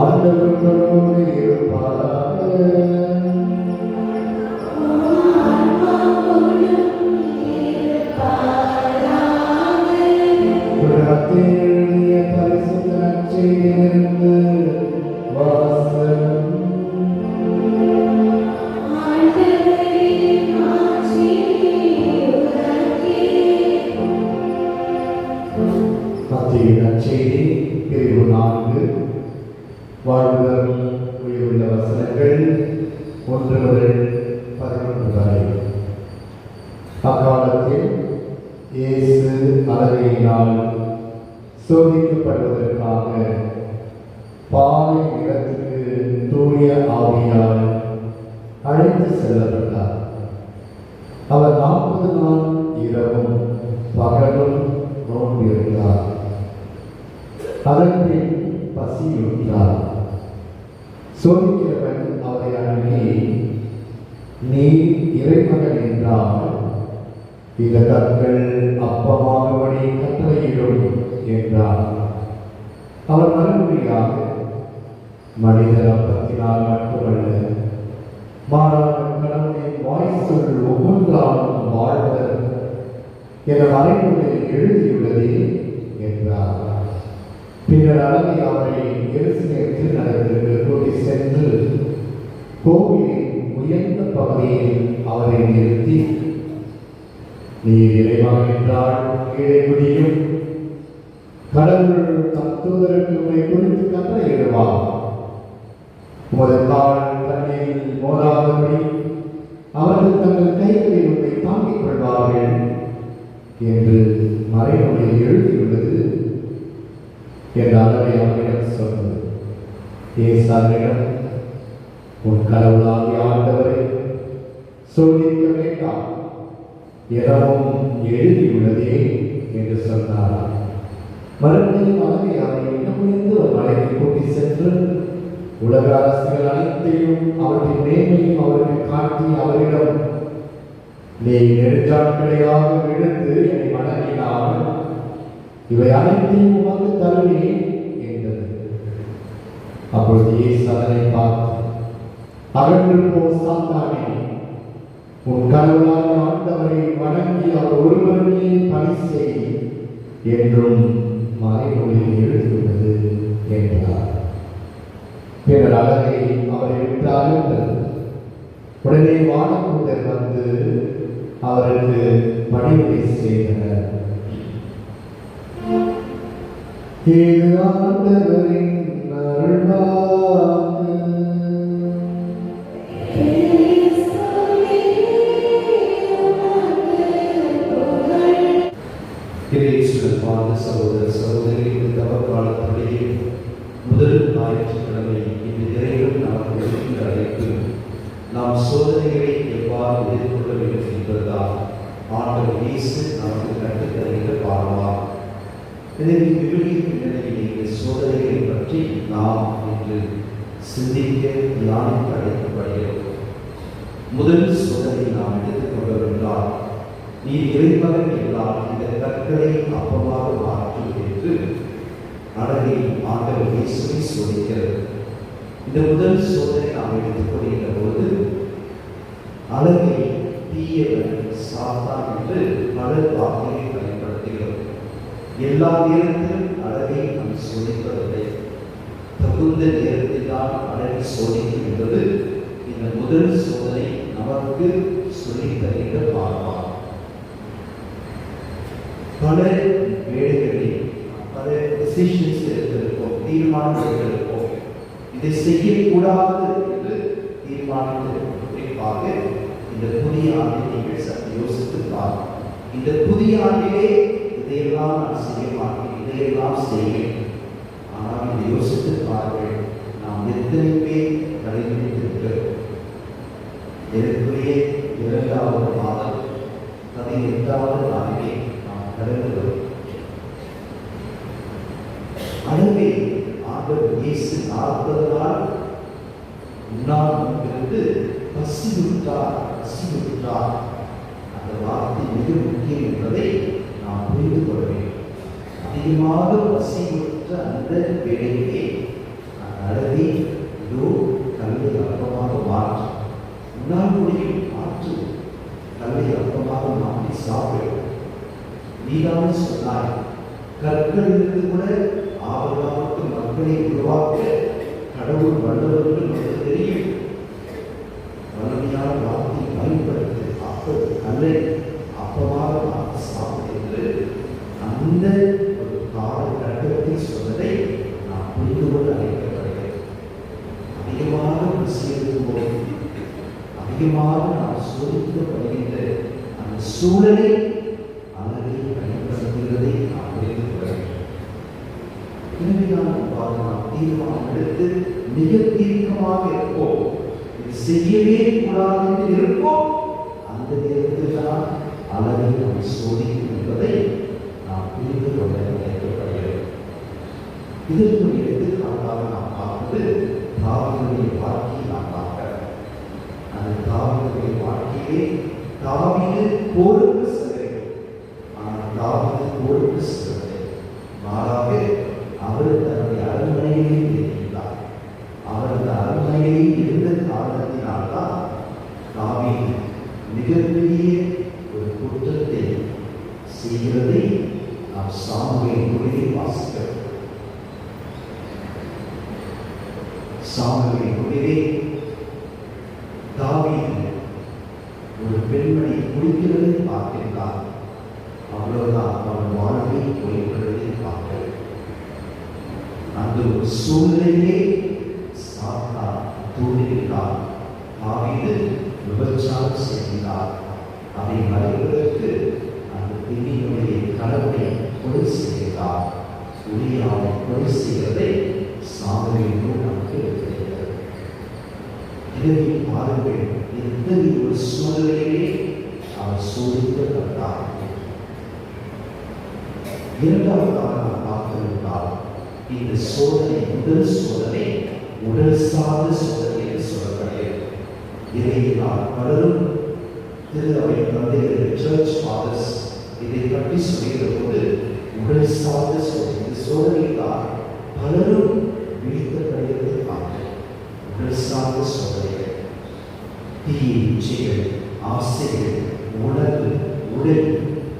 ஆண்டவரோடு இருப்பாராக. எழுதிய பரிசுத்த நற்செய்தியிலிருந்து வாசகம். மத்தேயு நற்செய்தி பிரிவு 4 வாழ்வுதரும் உயிருள்ள வசனங்கள் 1 முதல் 11 வரை. அக்காலத்தில் இயேசு அலகையினால் சோதிக்கப்படுவதற்காக பாலை நிலத்துக்கு தூய ஆவியால் அழைத்து செல்லப்பட்டார். அவர் 40 நாள் இரவும் பகலும் நோன்பிருந்தார். அதன்பின் பசியுற்றார். சோதிக்கிறவன் அவரை அணுகி, நீ இறைமகன் என்றால் இந்த கற்கள் அப்பமாகும்படி கட்டளையிடும் என்றார். அவர் மறுமொழியாக, மனிதர் அப்பத்தினால் மட்டுமல்ல, மாறாக கடவுளின் வாய்ச்சொல் ஒவ்வொன்றாலும் வாழ்வர் என மறைநூலில் எழுதியுள்ளதே என்றார். பின்னர் அழகை அவரை எருசலேம் திருநகருக்கு கூட்டி சென்று கோவிலின் உயர்ந்த பகுதியில் அவரை நிறுத்தி, நீ இறைமகன் என்றால் கீழே குதியும், கடவுள் தம் தூதருக்கு உன்னை குறித்து கட்டளையிடுவார், உமது கால் தண்ணீரில் மோதாதபடி அவர்கள் தங்கள் கைகளில் உன்னை தாங்கிக் கொள்வார்கள் என்று மறைநூலில் எழுதியுள்ளது என்ற அளவை அவரிடம் சொன்னது. ஏசாவிடம், உன் கடவுளாகிய ஆண்டவரை சோதிக்க வேண்டாம் எனவும் எழுதியுள்ளதே என்று சொன்னார். மறுபடியும் அழகை அவரை இடமிருந்து ஒரு மலைக்கு கூட்டி சென்று உலக அரசுகள் அனைத்தையும் அவற்றின் மேன்மையும் அவருக்கு காட்டி அவரிடம், நீ நெடுஞ்சாட்களையாக விழுந்து என்னை வணங்கினால் இவை அனைத்தையும் உமக்கு தருவேன் என்றது. அப்பொழுது இயேசு அதனை பார்த்து, அகன்று போ சாத்தானே, உன் கடவுளான ஆண்டவரை வணங்கி அவர் ஒருவருக்கே பணி செய் என்றும் மறைநூலில் எழுதியுள்ளது என்றார். பின்னர் அழகை அவரை விட்டு அகன்றது. உடனே வானதூதர் வந்து அவருக்கு பணிவிடை செய்தனர். இது ஆண்டவரின் அருள்வாக்கு. சகோதர சகோதரி, தவக்காலத்துடைய முதல் ஞாயிற்றுக்கிழமை இந்த இறைவன் நமக்கு இருக்கின்ற அழைப்பு நாம் சோதனைகளை எவ்வாறு எதிர்கொள்ள வேண்டும் என்பதுதான் ஆண்டவர் இயேசு நமக்கு கற்றுத்தருகின்ற பாடமாகும். எனவே விவிலிய பின்னணியில் இந்த சோதனைகளை பற்றி நாம் இன்று சிந்திக்க தியானிக்க அழைக்கப்படுகிறோம். முதல் சோதனை நாம் எடுத்துக்கொண்டோம் என்றால், நீ இறைமகன் என்றால் இந்த கற்களை அப்பமாக மாற்று என்று அழகை ஆண்டவர் இயேசுவை சோதிக்கிறது. இந்த முதல் சோதனை நாம் எடுத்துக்கொள்கின்ற போது அழகை தீயவன் சாத்தான் என்று பல வார்த்தையை பயன்படுத்துகிறோம். எல்லா நேரத்திலும் அழகை நாம் சோதிப்பதில்லை. தகுந்த நேரத்தில் தான் அழகை சோதிக்கும் என்பது இந்த முதல் சோதனை நமக்கு சொல்லித் தருகின்ற பாடமாகும். பல வேலைகளில் பல டிசிஷன்ஸ் எடுத்திருப்போம், தீர்மானம் எடுத்திருப்போம். இதை செய்யக்கூடாது என்று தீர்மானித்திருப்போம். குறிப்பாக இந்த புதிய ஆண்டை நீங்கள் சற்று யோசித்து பாருங்கள். இந்த புதிய ஆண்டிலே இதையெல்லாம் நான் செய்ய மாட்டேன், இதையெல்லாம் செய்வேன். ஆனால் இதை யோசித்து பாருங்கள், நாம் எத்தனை பேர் கடைபிடித்திருக்கிறோம்? எனக்குரிய 2வது மாதம் 18வது நாளிலே நாம் கடந்து வருகிறோம். அழகை ஆண்டவர் இயேசு 40 நாள் உண்ணாவிருந்து பசியுற்றார். அந்த வார்த்தை மிக முக்கியம் என்பதை நாம் புரிந்து கொள்ள வேண்டும். அதிகமாக பசியுற்ற அந்த வேளையிலே அந்த அழகி இதோ கல்லை அப்பமாக மாற்று, உன்னால் முடியும், மாற்று, கல்லை அப்பமாக மாற்றி சாப்பிடு. நீதானே சொன்னாய், கற்களிலிருந்து கூட ஆபத்தான மக்களை உருவாக்க கடவுள் வல்லவர் என்று நமக்கு தெரியும். வலிமையான வார்த்தை பயன்படுத்தி அப்பது கல்லை அப்பமாக மாற்றி சாப்பிடு. அந்த ஒரு காலகட்டத்தில் சொன்னதை நான் புரிந்து கொள்ள அழைக்கப்படுகிறேன். அதிகமாக விஷயம் போது அதிகமாக நாம் சோதிக்கப்படுகின்ற அந்த சூழலை அழகை பயன்படுத்துகிறதை நாம் புரிந்து கொள்ள வேண்டும். எனவே நாம் தீர்மானம் எடுத்து மிக தீர்க்கமாக இருப்போம். இது செய்யவே கூடாது என்று இருப்போம். அந்த நேரத்தில் தான் அழகை நாம் சோதிக்கும் என்பதை நாம் புரிந்து கொள்ள அழைக்கப்படுகிறது. இதற்கு எடுத்துக்காட்டாக நாம் பார்ப்பது தாவீதுடைய வாழ்க்கையை நாம் பார்க்கிறோம். அந்த தாவீதுடைய வாழ்க்கையிலே தாவீது போருக்கு செல்கிறது. ஆனால் தாவீது போருக்கு செல்லவில்லை. மாறாக அவர் தன்னுடைய அரண்மனையிலே இருக்கிறார். அவர் அந்த அரண்மனையில் இருந்த காரணத்தினால்தான் தாவீது மிகப்பெரிய ஒரு குற்றத்தை செய்கிறதை நாம் சாமுவேல் நூலில் வாசிக்கிறோம். சாமுவேல் நூலிலே தாவீது ஒரு பெண்மணி குடிக்கிறதை பார்க்கின்றார். அவ்வளவுதான், அவன் வாழ்வை போய்கிறதை பார்க்கிறார். அந்த ஒரு சூழ்நிலையிலே சாத்தான் தூண்டிவிட்டார். தாவீது விபச்சாரம் செய்கிறார். அதை மறைப்பதற்கு அந்த பெண்ணினுடைய கணவனை கொலை செய்கிறார். உரியாவை கொலை செய்வதை சாமுவேல் நமக்கு இருக்கிறது. எனவே பாருங்கள், எத்தகைய ஒரு சூழ்நிலையிலே அவர் சோதிக்கப்பட்டார். இரண்டாவதாக நாம் பார்த்திருந்தால் இந்த சோதனை, முதல் சோதனை உடல் சார்ந்த சோதனை என்று சொல்லப்படுகிறது. இதை நாம் பலரும் திருவை தந்தைகள் சர்ச் ஃபாதர்ஸ் இதை பற்றி சொல்கிற போது உடல் சார்ந்த சோதனை, இந்த சோதனை தான் பலரும் வீழ்த்தப்படுகிறதை பார்க்கிறோம். உடல் சார்ந்த சோதனைகள், தீய இச்சைகள், ஆசைகள், உணர்வு, உடல்,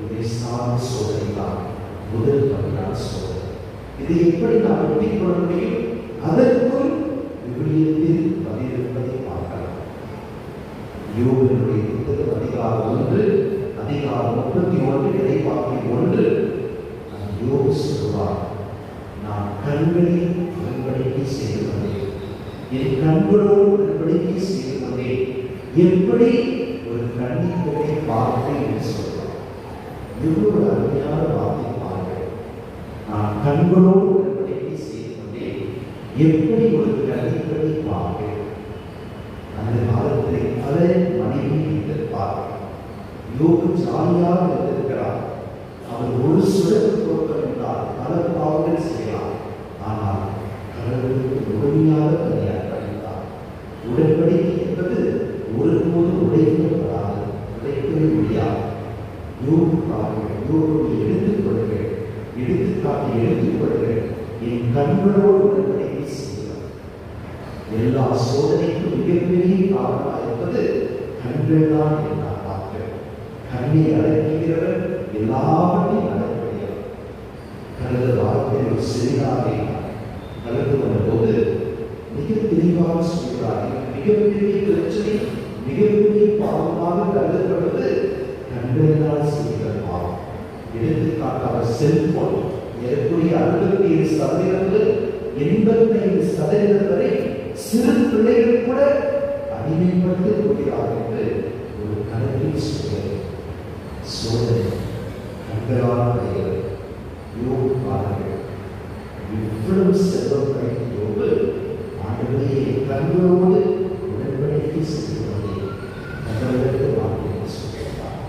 இதை சார்ந்த சோதனை தான் முதல் வகையான சோதனை. இதை எப்படி நாம் வெற்றிக் கொள்ள முடியும்? அதற்குள் விவிலியத்தில் பதிலிருப்பதை பார்க்கலாம். யோபனுடைய புத்தகம் அதிகாரம் 1 அதிகாரம் 31 இறைவாக்கியம் 1 யோபு சொல்வார், நான் கண்களில் உடன்படிக்கை செய்து வந்தேன், என் கண்களோடு உடன்படிக்கை செய்து வந்தேன், எப்படி ஒரு கன்னிப்பெண்ணை பார்ப்பேன் என்று சொல்வார். எவ்வளவு அருமையான வார்த்தை பாருங்கள். நான் கண்களோடு உடன்படிக்கை செய்து வந்தேன், எப்படி ஒரு கன்னிப்பெண்ணை பார்ப்பேன். அந்த காலத்தில் பல மனைவி இருந்திருப்பார். யோபு ஜாலியாக இருந்திருக்கிறார். அவர் ஒரு சுடக்கு கொடுத்தால் பல பாவங்கள் செய்யலாம். ஆனால் கடவுளுக்கு முழுமையாக பணியாற்றார். உடன்படிக்கை என்பது ஒருபோதும் உடைக்கப்படாது, உடைக்கவே முடியாது. யோபு பாருங்கள், யோபுவை எடுத்துக்கொள்ளுங்கள், எடுத்துக்காட்டி எடுத்துக்கொள்ளுங்கள். என் கண்களோடு உடன்படிக்கை செய்கிறார். எல்லா சோதனைக்கும் மிகப்பெரிய காரணமாக இருப்பது கண்கள் தான் என்று நான் பார்க்கிறேன். கண்ணை அடக்குகிறவர் எல்லாவற்றையும் அடக்குகிறார். கடந்த வாரத்தில் ஒரு செமினாரை கலந்து வந்தபோது மிக தெளிவாக சொல்கிறார், மிகப்பெரிய பிரச்சனை, மிகப்பெரிய பாவமாக கருதப்படுவது கண்களினால் செய்கிற பாவம். எடுத்துக்காட்டாக செல்போன் ஏறக்குறைய 67% 85% வரை சிறு பிள்ளைகள் கூட அடிமைப்பட்டு கொள்கிறார்கள் என்று ஒரு கணக்கில் சொல்கிறது. சோதனை கண்களால் அடைகிறது. யோபு பாருங்கள், இவ்வளவு செல்வம் கிடைத்த யோபு ஆண்டவரே கண்களோடு உடன்படிக்கை செய்து வந்தேன், கடவுளுக்கு வாக்கு சொல்கிறார்.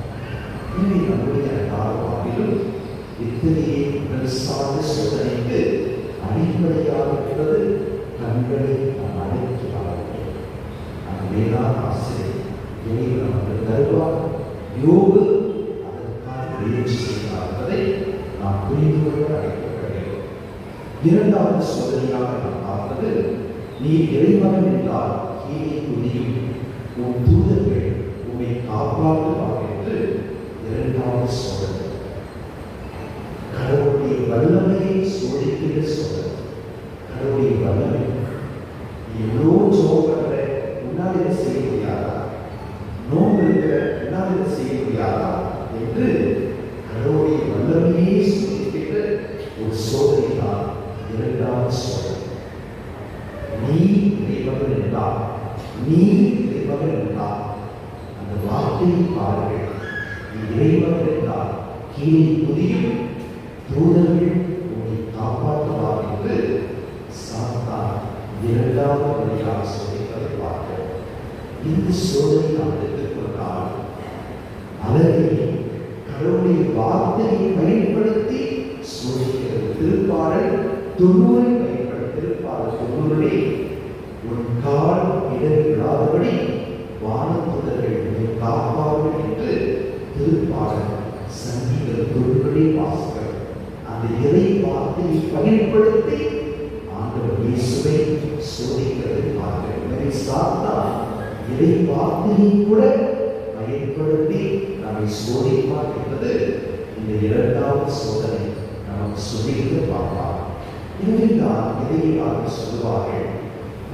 இனி நம்முடைய வாழ்விலும் இத்தகைய உடல் சார்ந்த சோதனைக்கு அடிப்படையாக இருப்பது கண்களை நாம் அடைக்கிறார்கள். அந்த வேளாண் ஆசிரியர் இறைவன் நமக்கு தருவார். யோபு அதற்கான முயற்சி செய்கிறார் என்பதை நாம் புரிந்து கொள்ள அழைக்கப்படுகிறோம். இரண்டாவது சோதனையாக நாம் பார்ப்பது நீ இறைமகன் என்றால் கீழே குதியும், உன் தூதர்கள் உன்னை காப்பாற்றுவார் என்று இரண்டாவது சோதனை. கடவுளுடைய வல்லமையை சோதிக்கிற சோதனை. கடவுளுடைய வல்லமை எவ்வளோ சோதனை உன்னால் இதை செய்ய முடியாதா, நோம்பு இருக்கிற உன்னால் இதை செய்ய முடியாதா என்று கடவுளுடைய வல்லமையை சோதிக்கிற ஒரு சோதனை தான் இரண்டாவது சோதனை. நீ இறைமகன் என்றால், நீ இறைமகன் என்றால் அந்த வார்த்தையை பாருங்கள். நீ இறைமகன் என்றால் கீழே குதியும், தூதர்கள் உன்னை காப்பாற்றுவார் என்று சாத்தான் இரண்டாவது வழியாக சோதிப்பதை பார்க்கிறோம். இந்த சோதனை நாம் எடுத்துக்கொண்டால் அதனை கடவுளுடைய வார்த்தையை பயன்படுத்தி சோதிக்கிறது. திருப்பாடல் 90 பயன்படுத்தி, திருப்பாடல் 90 உன் கால் இடர்விடாதபடி வானதூதர்கள் உன்னை காப்பார்கள் என்று திருப்பாடல் சங்கீத 90 வாசகர் அந்த இறை வார்த்தையை பயன்படுத்தி ஆண்டவர் இயேசுவை சோதிக்கிறது பார்க்கிறோம். எனவே சாத்தான் இறை வார்த்தையை கூட பயன்படுத்தி நம்மை சோதிப்பார் என்பது இந்த இரண்டாவது சோதனை நமக்கு சோதித்து பார்ப்பார். இதுதான் இதையாக சொல்வார்கள்,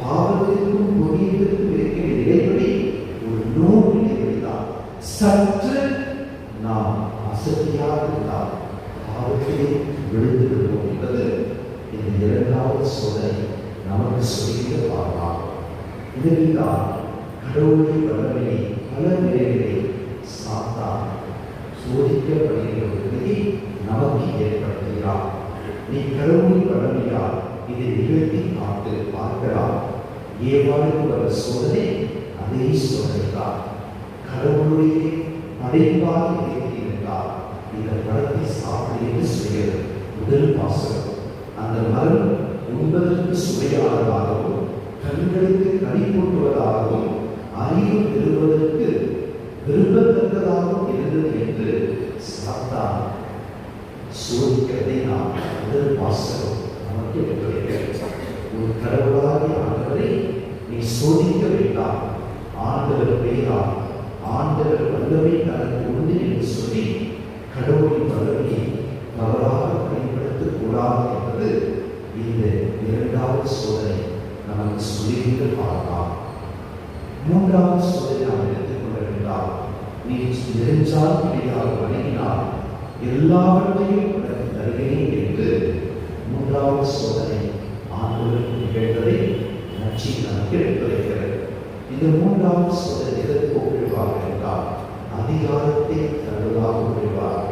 பாவத்திற்கும் புண்ணியத்திற்கும் இருக்கிற இடைவெளி ஒரு நூல் இடைவெளிதான். சற்று நாம் அசதியாக இருந்தால் பாவத்திலே விழுந்து விடுவோம் என்பது இந்த இரண்டாவது சோதனை நமக்கு சொல்லிக்க பார்க்கலாம். இதுதான் கடவுளுடைய வல்லமையை பல நிலைகளை சாத்தான் சோதிக்கப்படுகிற ஒரு நிலை நமக்கு ஏற்படுத்துகிறார். நீ கடவுளுடைய வல்லமையால் இதை நிகழ்த்தி பார்க்கலாம். ஏவாளுக்கு வர சோதனை அதே சோதனைதான். கடவுளுடைய படைப்பாக இருக்கிறார். இந்த பழத்தை சாப்பிடு என்று சொல்கிறது முதல் வாசகம். அந்த மரம் உண்பதற்கு சுவையானதாகவும் கண்களுக்கு கனிப்பூட்டுவதாகவும் அறிவு பெறுவதற்கு விரும்பத்தக்கதாகவும் இருந்தது என்று சாத்தான் சோதிக்கிறதை நாம் முதல் வாசகம் நமக்கு எடுத்துரைக்கிறது. ஒரு கடவுளாகிய ஆண்டவரை நீ சோதிக்க வேண்டாம், ஆண்டவர் பெயரால் ஆண்டவர் வல்லமை தனக்கு உண்டு என்று சொல்லி கடவுளின் வல்லமையை தவறாக பயன்படுத்தக்கூடாது என்பது இந்த இரண்டாவது சோதனை நமக்கு சொல்லிவிட்டு பார்க்கலாம். மூன்றாவது சோதனை நாம் எடுத்துக்கொள்ள வேண்டாம். நீ நெருஞ்சால் கிடையாக வணங்கினால் எல்லாவற்றையும் உனக்கு தருகிறேன் என்று மூன்றாவது சோதனை ஆண்டவருக்கு நிகழ்ந்ததை நச்சி நமக்கு எடுத்துரைக்கிறது. இந்த மூன்றாவது சோதனை எதற்கு ஒப்பிடுவார் என்றால் அதிகாரத்தை தருவதாக ஒப்பிடுவார்.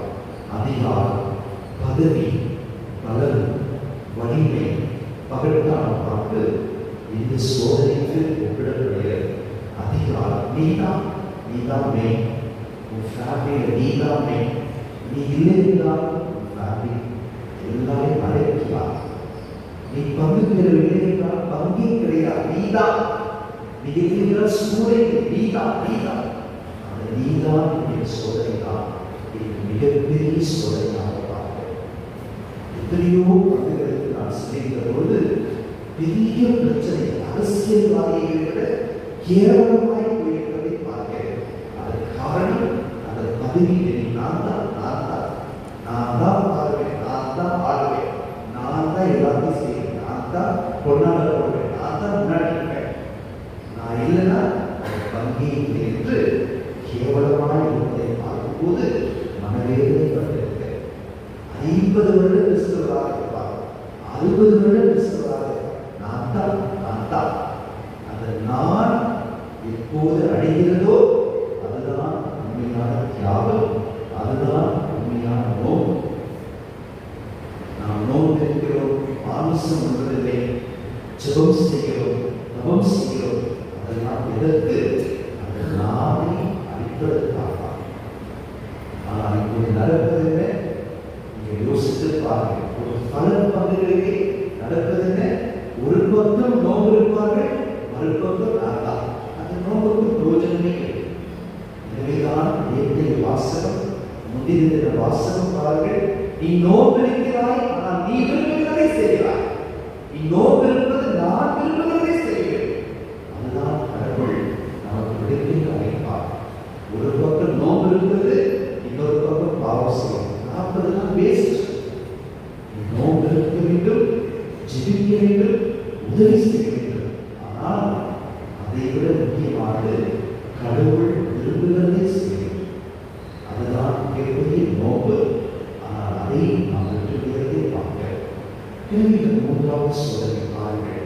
அதிகாரம், பதவி, பலன், வலிமை, பகட்டான பார்த்து இந்த சோதனைக்கு ஒப்பிடப்படுகிறது. அதிகாரம், நீதான் மெயின். உன் ஃபேமிலியில் நீதான் மெயின். நீ இல்லை என்றால் உன் ஃபேமிலி எல்லாரையும் அழைக்கலாம். நீ பங்கு பெறவில்லை என்றால் பங்கே கிடையாது. நீதான் நீ இருக்கிற சூழலை நீதான் என்ற சோதனை தான் மிகப்பெரிய சோதனையாக பார்க்கிறோம். எத்தனையோ பங்குகளுக்கு நான் சொல்லியிருந்த பொழுது பெரிய பிரச்சனை அரசியல்வாதியை விட கேவலமாய் போயிருப்பதை பார்க்கிறேன். அதற்கு காரணம் அந்த பதவியில் நான் தான் பாருவேன், நான் தான் ஆடுவேன், நான் தான் எல்லாத்தையும் செய்வேன், நான் தான் பொன்னாட போடுவேன், நான் தான் முன்னாடி இருக்கேன், நான் இல்லைன்னா பங்கி என்று கேவலமாக இருப்பதை பார்க்கும்போது மனவேதனை பட்டிருக்கிறேன். 50 வருடம் கிறிஸ்தவராக இருப்பார், 60 வருடம் கிறிஸ்தவராக நான் தான் அந்த நான் எப்போது அடைகிறதோ அதுதான் உண்மையான தியாகம், அதுதான் உண்மையான நோம். நாம் நோம் இருக்கிறோம், மாமிசம் உண்பதில்லை, ஜெபம் செய்கிறோம், தபம் செய்கிறோம். அதெல்லாம் எதற்கு? அந்த நாவை அழிப்பதற்காக. ஆனால் இப்போது நடப்பதென்ன? நீங்கள் யோசித்து பாருங்கள். ஒரு பல பங்குகளிலே நடப்பதென்ன? ஒரு பக்கம் நோம்பு இருப்பார்கள், மறுபக்கம் நான்தான். அந்த நோம்புக்கு பிரயோஜனமே இல்லை. எனவேதான் இயற்கை வாசகம், முந்தின வாசகம் பாருங்கள். நீ நோம்பு இருக்கிறாய், ஆனால் நீ விரும்புகிறதை செய்கிறாய். நீ நோம்பு இருப்பது நான் விரும்புகிறதை ஜெபிக்க வேண்டும், உதவி செய்ய வேண்டும். ஆனால் அதை விட முக்கியமானது கடவுள் விரும்புகிறதை செய்ய வேண்டும். அதுதான் மிகப்பெரிய நோக்கு. ஆனால் அதை நாம் விரும்புகிறதை பார்க்கிறோம். இந்த மூன்றாவது சோதனை பாருங்கள்,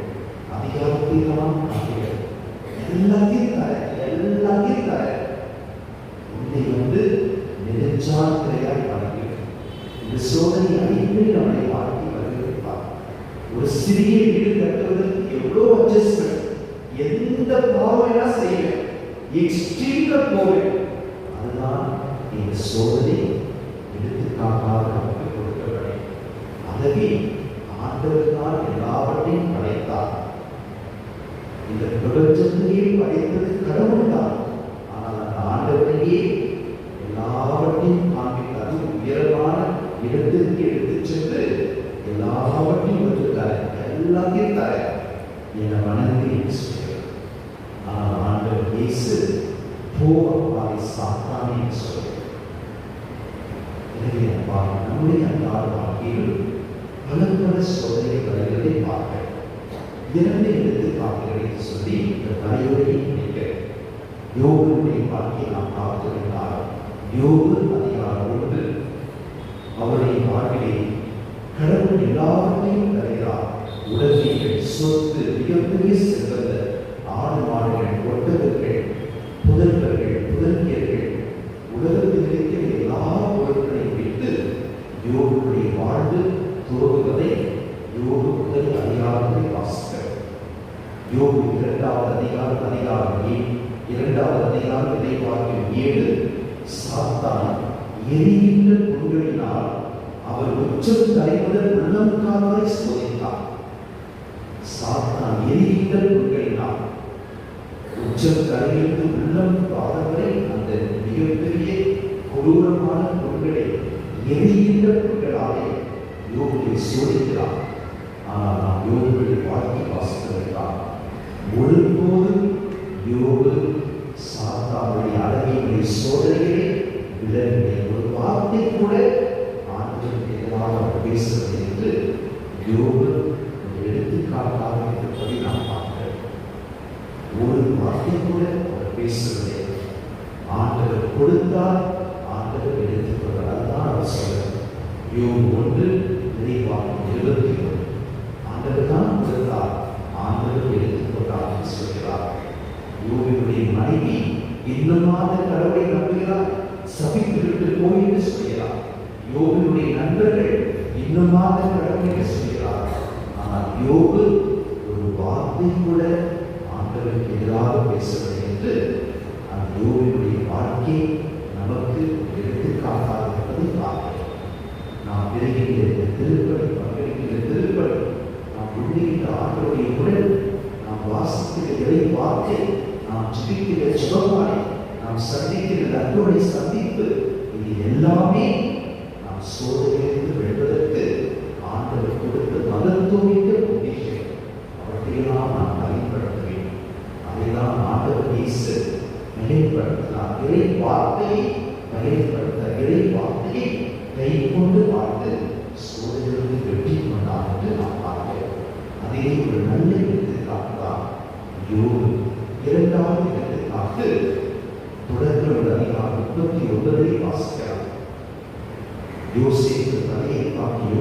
அதிகாரத்தை தான் காட்டுகிறது. எல்லாத்தையும் தர உன்னை நெடுஞ்சாலையாய் பார்க்கிறது. இந்த சோதனை அடிக்கடி நம்மளை வாழ்க்கை வருகிறார். ஒரு சிறிய வீடு கட்டுவதற்கு எவ்வளவு அட்ஜஸ்ட்மெண்ட், எந்த பாவனா செய்வேன், எக்ஸ்ட்ரீம்ல போவேன். அதுதான் இந்த சோதனை எடுத்துக்காட்டாக நமக்கு கொடுக்கப்படும். ஆகவே ஆண்டவர் தான் எல்லாவற்றையும் படைத்தார். இந்த பிரபஞ்சத்தையே படைத்தது கடவுள் தான். ஆனால் அந்த ஆண்டவரையே எல்லாவற்றையும் காண்பித்தார். உயரமான இடத்திற்கு எடுத்துச் சென்று எல்லாவற்றையும் வந்துட்டார், எல்லாத்தையும் தர என வணங்கி சொல்கிறார். ஆனால் ஆண்டவர் இயேசு போவாரை சாத்தானே சொல்கிறார். எனவே நம்முடைய அன்றாட வாழ்க்கையில் பல சோதனை வருகிறதை பார்க்க இரண்டு எடுத்துக்காட்டுகளை சொல்லி இந்த தலைவரை நினைக்கிறேன். யோகனுடைய வாழ்க்கையை நாம் பார்த்திருந்தால் யோகு அதிகாரம் 1 அவருடைய வாழ்க்கையை கடவுள் எல்லாவற்றையும் தருகிறார். உடமைகள், சொத்து, மிகப்பெரிய செல்வந்த ஆடு மாடுகள், ஒட்டகங்கள், புதல்வர்கள், புதல்வியர்கள், உலகத்தில் இருக்கிற எல்லா பொருட்களையும் விட்டு யோகுடைய வாழ்வு துவங்குவதை யோகு முதல் அதிகாரத்தை வாசிக்கிறார். யோகு 2வது அதிகாரம் 2வது அதிகாரம் இறைவாக்கியம் 7 சாத்தான் எரிகின்ற புண்களினால் அவர் உச்சம் தலைமுதல் உள்ளம் காவலை சோதித்தார். சாத்தான் எரிகின்ற புண்களினால் உச்சம் தலையிலிருந்து உள்ளம் காவலை, அந்த மிகப்பெரிய கொடூரமான புண்களை எரிகின்ற புண்களாலே யோகை சோதிக்கிறார். ஆனால் நாம் யோகுடைய வாழ்க்கை வாசித்திருக்கிறார். ஒருபோதும் யோகு சாத்தானுடைய அழகிய சோதனைகளை விளங்கி ஒரு வார்த்தை கூட ஆண்டவருக்கு எதிராக பேசுவது என்று யோகு எடுத்துக்காட்டாக இருப்பதை நாம் பார்க்கிறோம். ஒரு வார்த்தை கூட அவர் பேசுவதே. ஆண்டவர் கொடுத்தார், ஆண்டவர் எடுத்துக்கொண்டார். அதுதான் அவர் சொல்றார். யோகு 1 இறைவாக்கியம் 21 ஆண்டவர் தான் கொடுத்தார், ஆண்டவர் எடுத்துக்கொண்டார் என்று சொல்கிறார். யோகுடைய மனைவி இன்னுமாக கடவுளை நம்புகிறார், சபித்து விட்டு போய் என்று சொல்கிறார். யோகுடைய நண்பர்கள் இன்னுமாக கடவுளை சொல்கிறார். ஆனால் யோகு ஒரு வார்த்தை கூட ஆண்டவருக்கு எதிராக பேசவில்லை என்று அந்த யோகுடைய வாழ்க்கை நமக்கு எடுத்துக்காட்டாக இருப்பதை பார்க்கிறோம். நாம் விரைகின்ற திருப்பதி, பங்கெடுக்கின்ற திருப்பதி, நாம் உண்மையிட்ட ஆண்டவருடைய உடல், நாம் வாசிக்கிற இறை வார்த்தை, நாம் ஜெபிக்கிற ஜெபமாலை, நாம் சந்திக்கிற நண்பருடைய சந்திப்பு, இது எல்லாமே நாம் சோதனையிலிருந்து வெல்வதற்கு ஆண்டவர் கொடுத்த மகத்துவமிக்க பொக்கிஷம். அவற்றையெல்லாம் நாம் பயன்படுத்த வேண்டும். அதைதான் ஆண்டவர் இயேசு நிலைப்படுத்தினார். இறை வார்த்தையை பயன்படுத்த, இறை வார்த்தையை கை கொண்டு வாழ்ந்து சோதனையிலிருந்து வெற்றி கொண்டார் என்று நாம் பார்க்கிறோம். அதே ஒரு நல்ல எடுத்துக்காட்டுதான் யோகு. 2வது எடுத்துக்காட்டு தொடர்புள்ள அதிகாரம் 39 வாசிக்கிறார். யோசேப்பு தலையை பார்த்து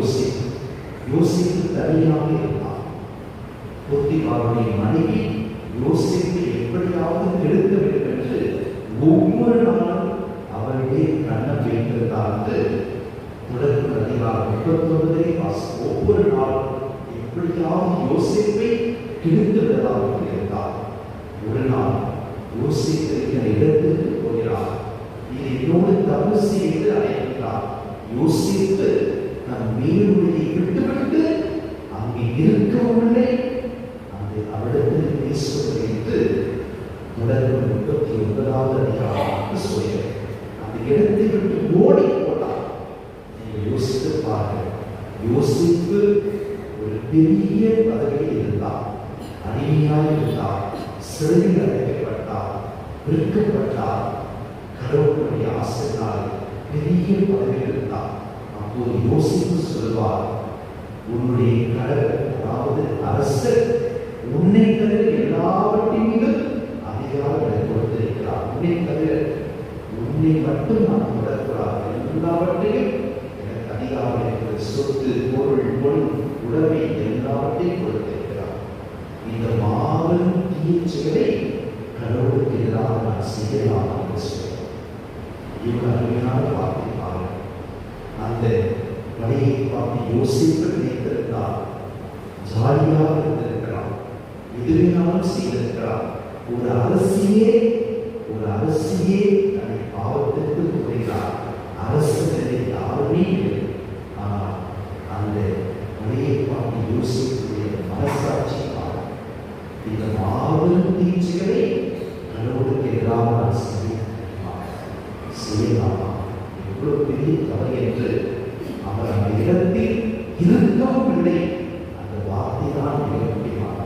யோசேப்பு தனியாக இருந்தார். போத்திபாருடைய மனைவி யோசேப்பை எப்படியாவது கெடுக்க வேண்டும் என்று ஒவ்வொரு நாளும் அவருடைய கண்ணம் வைத்திருந்தார் என்று தொடர்புள்ள அதிகாரம் 39 வாசிக்கும். ஒவ்வொரு நாளும் எப்படியாவது யோசேப்பை கெடுத்து விடலாம் என்று இருந்தார். ஒரு நாள் யோசேப்பு இருக்கிற இடத்திற்கு போகிறார். இது என்னோடு தப்பு செய்து அழைக்கிறார். யோசேப்பு தன் மீனுடைய விட்டுவிட்டு அங்கே இருக்கவில்லை. அந்த அவரிடத்தில் பேசுவதை என்று தொடர்பு 39வது அதிகாரம் சொல்கிறார். அந்த இடத்தை விட்டு ஓடி போனார். நீங்கள் யோசித்து பாருங்கள். யோசிப்பு ஒரு பெரிய பதவியில் இருந்தார், அடிமையாக இருந்தார், சிறையில் அடைக்கப்பட்டார், விற்கப்பட்டார். கடவுளுடைய ஆசையினால் பெரிய பதவியில் இருந்தார். அப்போது யோசிப்பு சொல்வார், உன்னுடைய கடவுள், அதாவது உன்னை தவிர எல்லாவற்றின் மீதும் அதிகாரம் எனக்கு கொடுத்திருக்கிறார். உன்னை தவிர உன்னை மட்டும் நான் தொடக்கூடாது. எல்லாவற்றையும் எனக்கு அதிகாரம் இருக்கிறது. சொத்து, பொருள், பொருள், உடமை எல்லாவற்றையும் கொடுத்திருக்கிறார். இந்த மாபெரும் தீயச்செயலை கடவுளுக்கு எதிராக நான் செய்யலாம் என்று சொல்கிறேன். இவ்வளவு அருமையான வார்த்தை பாருங்கள். அந்த வழியை பார்த்து யோசிப்பு நினைத்திருக்கிறார். ஜாலியாக இருந்திருக்கிறார். எதுவினாலும் செய்திருக்கிறார். ஒரு அரசியே தன்னை பாவத்திற்கு கூறினார். அரசனை யாருமே இல்லை. ஆனால் அந்த வழியை பார்த்து யோசிக்கக்கூடிய மனசாட்சி இந்த மாபெரும் தீட்சிகளை கடவுளுக்கு எதிராக நான் செய்யலாமா? எவ்வளவு பெரிய தவறு என்று அவர் அந்த இடத்தில் இருக்கவும் இல்லை. அந்த வார்த்தை தான் மிக முக்கியமான.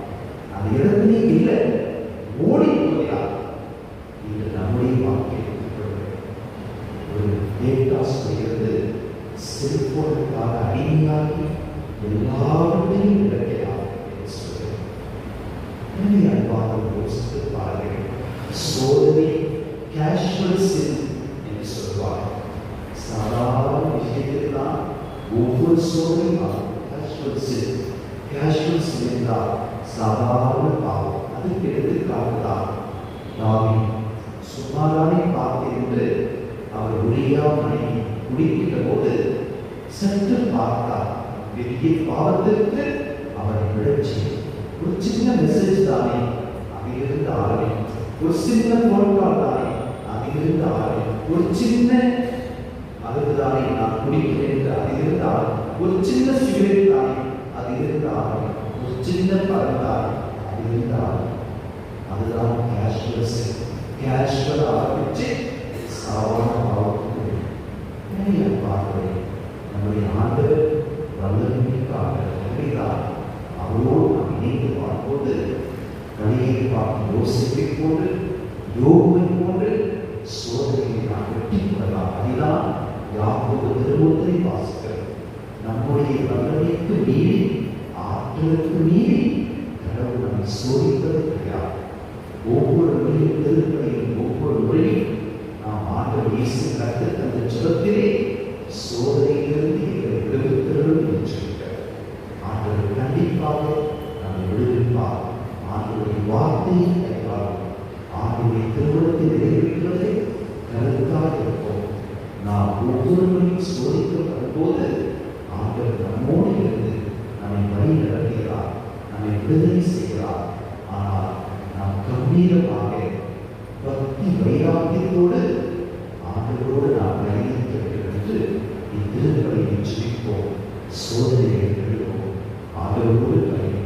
அந்த இடத்திலே இல்லை, ஓடி போகிறார். இன்று நம்முடைய வார்த்தை ஒரு டேட்டா சொல்கிறது, செல்போனுக்காக அடிமையாகி எல்லாவற்றையும் இழக்கிறார் என்று சொல்கிறேன். எனவே அன்பாக யோசித்து பாருங்கள். சோதனை கேஷுவல் சின் என்று சொல்வார். சாதாரண விஷயத்தில் தான் ஒவ்வொரு சோதனையும் கேஷுவல் சின் என்றால் சாதாரண பாவம். அதுக்கு எடுத்துக்காட்டுதான் தாவீது. சுமாரானை பார்த்தேன் என்று அவர் உரியா மனைவி குடிக்கிற போது சற்று பார்த்தார். பெரிய பாவத்திற்கு அவர் விழச்சி. ஒரு சின்ன மெசேஜ் தானே, அதிலிருந்து ஆரம்பி. ஒரு சின்ன போன்கால் தானே, அதிலிருந்து ஆரம்பி. ஒரு சின்ன அதுதானே நான் குடிக்கிறேன் என்று அதிலிருந்து ஆரம்பி. ஒரு சின்ன சிகரெட் தானே, அதிலிருந்து ஆரம்பி. ஒரு சின்ன பழம் தானே, அதிலிருந்து ஆரம்பி. அதுதான் கேஷுவல் ஆரம்பிச்சு சாதாரண பாவத்துக்கு பார்வை. நம்முடைய ஆண்டவர் வல்லமைக்காக அவரோடு நாம் இணைந்து பார்ப்போது வழியை பார்த்து யோசிப்பை போன்று யோகை போன்று சோதனையை நாம் வெற்றி கொள்ளலாம். அதுதான் யாக்கோபு திருமுகத்தை வாசிக்கிறது. நம்முடைய வல்லமைக்கு மீறி, ஆற்றலுக்கு மீறி கடவுள் நம்மை சோதிப்பது கிடையாது. ஒவ்வொரு முறையும் திருப்பதியும் ஒவ்வொரு முறையும் நாம் ஆண்டவர் இயேசு கற்றுத் தந்த ஜெபத்திலே சோதனையிலிருந்து எங்களை விடுவித்தருளும் என்று சொல்கிறார். ஆண்டவர் கண்டிப்பாக நம்மை விடுவிப்பார். ஆண்டவருடைய வார்த்தையை கையாளும். ஆண்டவருடைய திருமணத்தை நிறைவேற்றுவதை கருத்தாக இருப்போம். நாம் ஒவ்வொருவரையும் சோதிக்கப்படும் போது ஆண்டவர் நம்மோடு இருந்து நம்மை வழி நடத்துகிறார், நம்மை விடுதலை செய்கிறார். ஆனால் நாம் கம்பீரமாக பக்தி வைராக்கியத்தோடு ஆண்டவரோடு நாம் பயணிக்க வேண்டும் என்று இத்திருப்பதை ஜெபிப்போம். சோதனையை எழுதுவோம். ஆண்டவரோடு பயணிப்போம்.